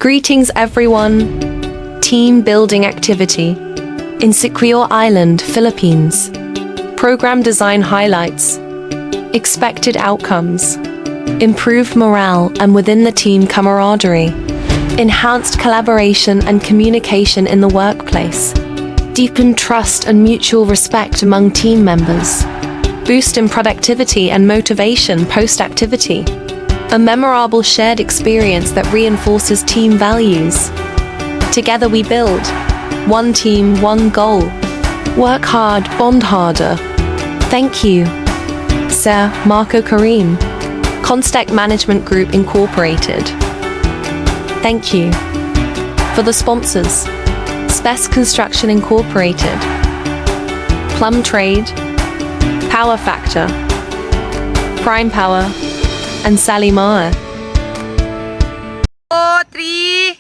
Greetings everyone. Team building activity. In Siquijor Island, Philippines. Program design highlights. Expected outcomes. Improved morale and within the team camaraderie. Enhanced collaboration and communication in the workplace. Deepened trust and mutual respect among team members. Boost in productivity and motivation post-activity. A memorable shared experience that reinforces team values. Together we build. One team, one goal. Work hard, bond harder. Thank you. Sir Marco Karim. Constac Management Group Incorporated. Thank you. For the sponsors. Spec Construction Incorporated. Plum Trade. Power Factor. Prime Power. And Sally Maher. 4, 3.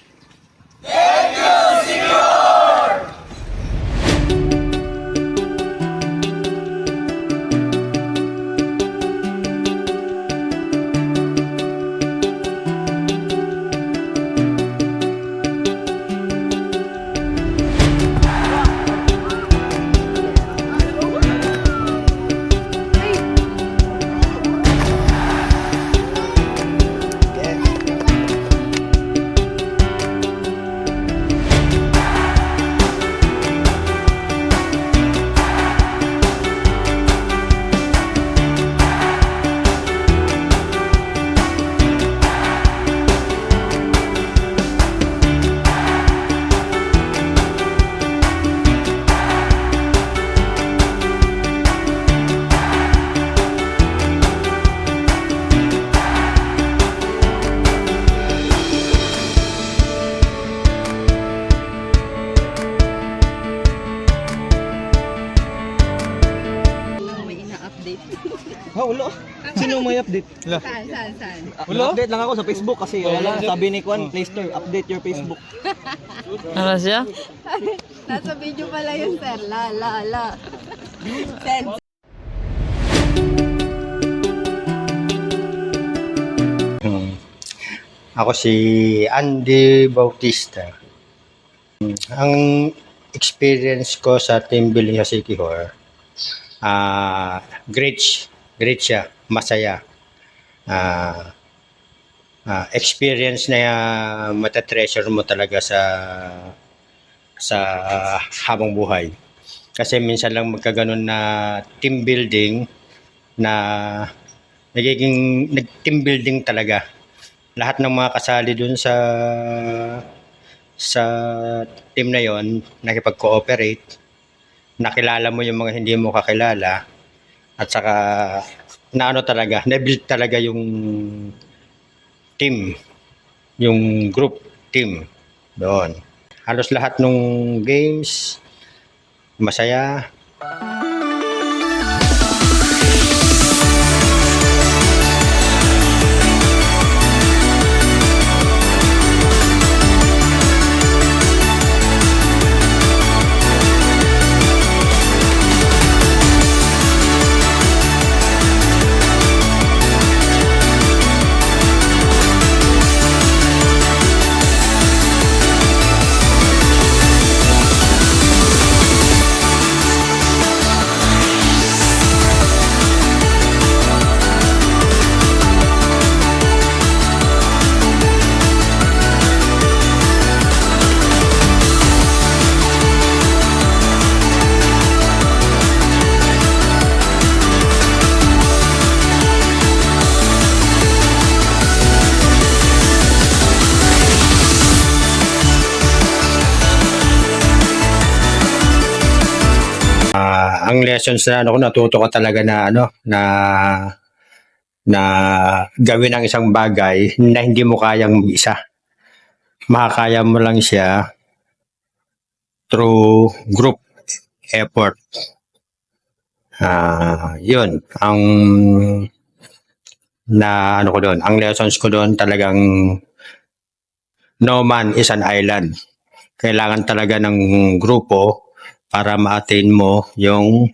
May ina-update. Wala. Sino may update? Saan? Wala. Update lang ako sa Facebook kasi wala. Sabi ni Kwan, Play Store, update your Facebook. Ano siya? Nasa video pala yun, sir. La. Send. Ako si Andy Bautista. Ang experience ko sa team building sa Siquijor, great siya, masaya. Experience na matatreasure mo talaga sa habang buhay. Kasi minsan lang magkaganon na team building na nag-team building talaga. Lahat ng mga kasali dun sa team na yon nakipag-cooperate, nakilala mo yung mga hindi mo kakilala, at saka na-build talaga yung team, yung group team doon. Halos lahat ng games, masaya. Ang lessons na natuto ko talaga na gawin ang isang bagay na hindi mo kayang mag-isa. Makakaya mo lang siya through group effort. Yun ang ang lessons ko doon talagang no man is an island. Kailangan talaga ng grupo para ma-attain mo yung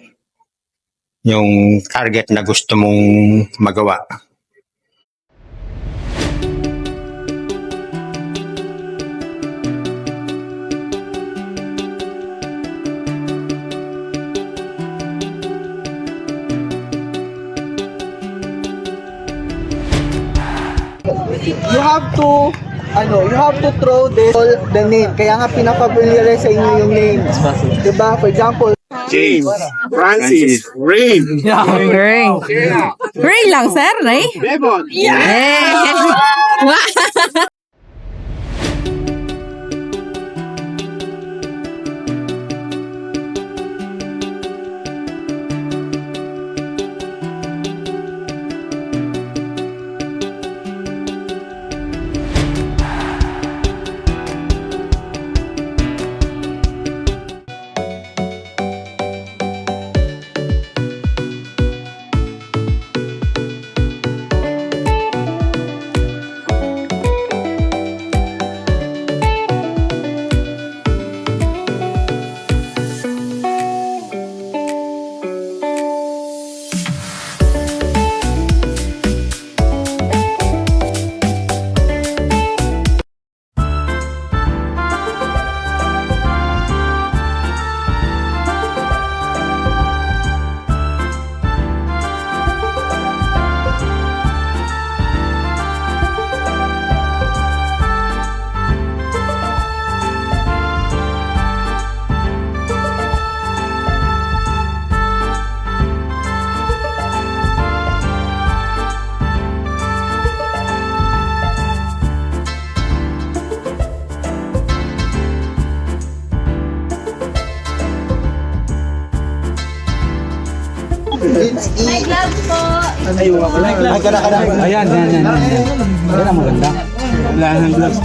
target na gusto mong magawa. you have to throw the name. Kaya nga pinapabiliarize sa inyo yung name. Diba? For example, James, Francis, Rain, Ray. Ray lang, sir. Ray? Devon, My love po. Ayan. Yan ang maganda. Wala nang gloves.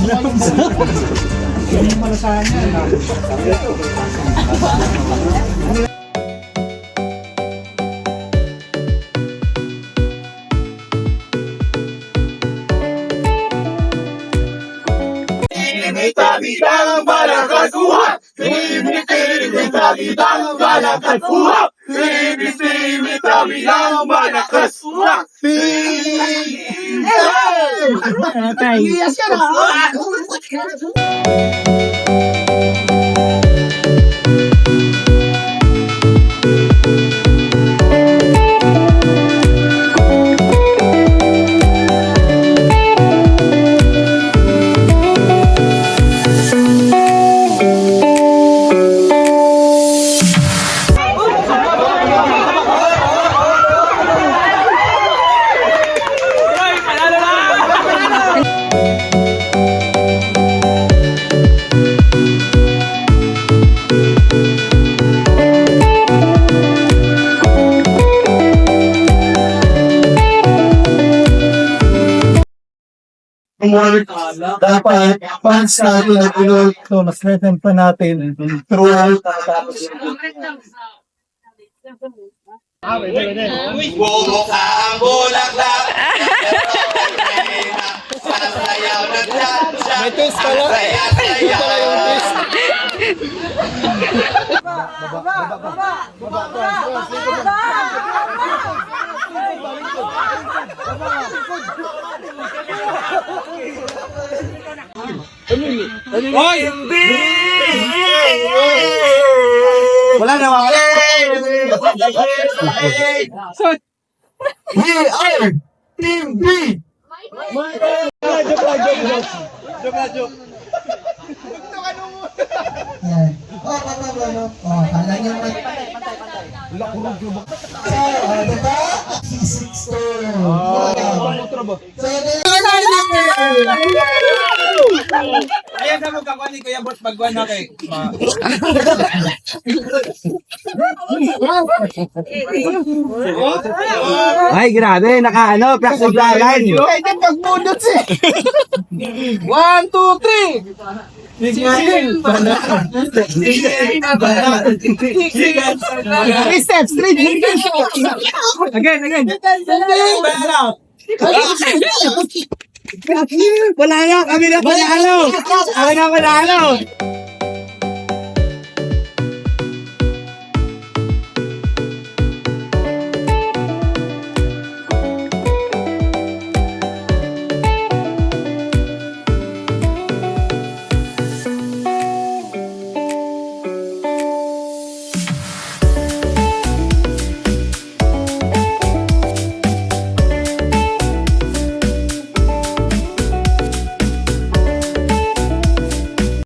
Dapat fans natin at ito, na-strengthen pa natin throughout. may twist pala. Wala na, wala. We are Team B! Kala niyo may... Diba? Ayan sa magkakuha ni Kuya Boss Bagwan na kay. Ay, grabe, naka-ano, plastic line. Pwede pag-bunot eh. 1, 2, 3! Three steps, three steps. Again. Wala na, kami na panalo.